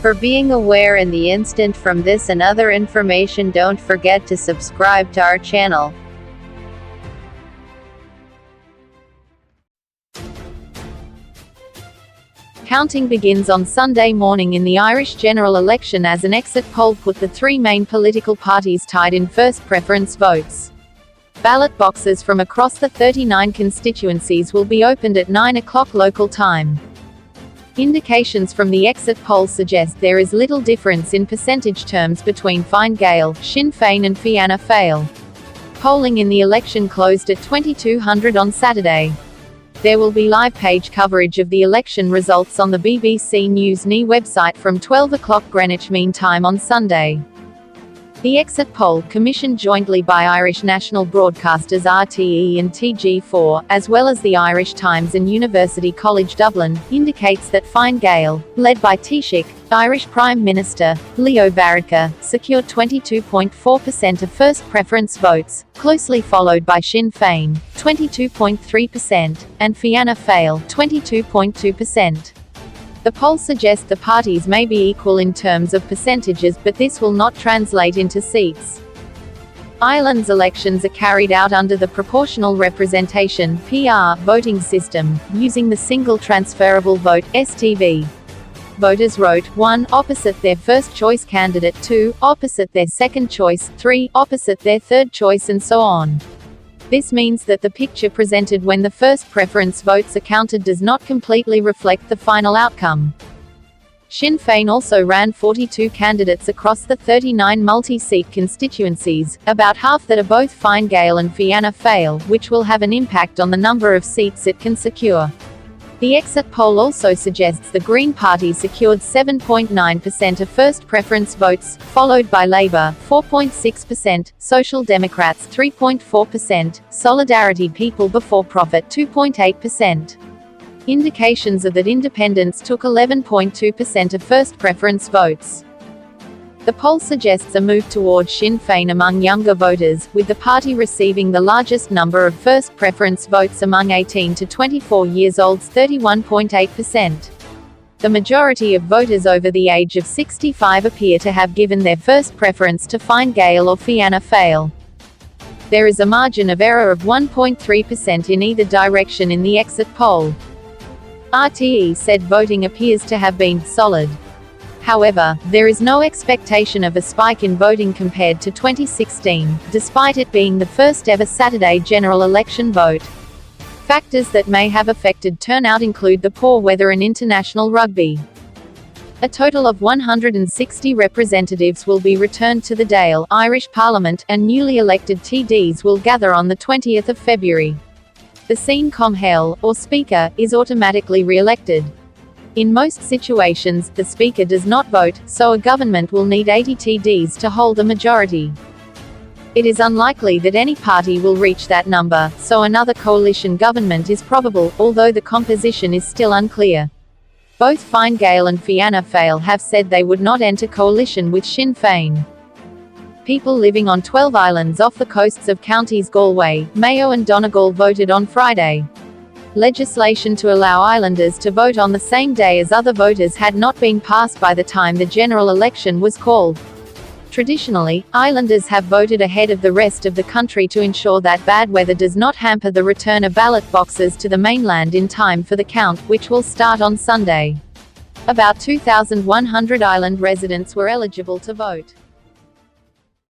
For being aware in the instant from this and other information, don't forget to subscribe to our channel. Counting begins on Sunday morning in the Irish general election as an exit poll put the three main political parties tied in first preference votes. Ballot boxes from across the 39 constituencies will be opened at 9 o'clock local time. Indications from the exit poll suggest there is little difference in percentage terms between Fine Gael, Sinn Féin and Fianna Fáil. Polling in the election closed at 2200 on Saturday. There will be live page coverage of the election results on the BBC News NE website from 12 o'clock Greenwich Mean Time on Sunday. The exit poll, commissioned jointly by Irish national broadcasters RTÉ and TG4, as well as the Irish Times and University College Dublin, indicates that Fine Gael, led by Taoiseach, Irish Prime Minister, Leo Varadkar, secured 22.4% of first preference votes, closely followed by Sinn Féin, 22.3%, and Fianna Fáil, 22.2%. The poll suggests the parties may be equal in terms of percentages, but this will not translate into seats. Ireland's elections are carried out under the proportional representation (PR) voting system, using the single transferable vote (STV). Voters wrote 1 opposite their first choice candidate, 2 opposite their second choice, 3 opposite their third choice, and so on. This means that the picture presented when the first preference votes are counted does not completely reflect the final outcome. Sinn Féin also ran 42 candidates across the 39 multi-seat constituencies, about half that are both Fine Gael and Fianna Fáil, which will have an impact on the number of seats it can secure. The exit poll also suggests the Green Party secured 7.9% of first preference votes, followed by Labour, 4.6%, Social Democrats 3.4%, Solidarity People Before Profit 2.8%. Indications are that independents took 11.2% of first preference votes. The poll suggests a move towards Sinn Féin among younger voters, with the party receiving the largest number of first preference votes among 18 to 24 years olds, 31.8%. The majority of voters over the age of 65 appear to have given their first preference to Fine Gael or Fianna Fáil. There is a margin of error of 1.3% in either direction in the exit poll. RTÉ said voting appears to have been solid. However, there is no expectation of a spike in voting compared to 2016, despite it being the first ever Saturday general election vote. Factors that may have affected turnout include the poor weather and international rugby. A total of 160 representatives will be returned to the Dáil, Irish Parliament, and newly elected TDs will gather on the 20th of February. The Sinn Féin, or Speaker, is automatically re-elected. In most situations, the Speaker does not vote, so a government will need 80 TDs to hold a majority. It is unlikely that any party will reach that number, so another coalition government is probable, although the composition is still unclear. Both Fine Gael and Fianna Fáil have said they would not enter coalition with Sinn Féin. People living on 12 islands off the coasts of counties Galway, Mayo and Donegal voted on Friday. Legislation to allow islanders to vote on the same day as other voters had not been passed by the time the general election was called. Traditionally, islanders have voted ahead of the rest of the country to ensure that bad weather does not hamper the return of ballot boxes to the mainland in time for the count, which will start on Sunday. About 2,100 island residents were eligible to vote.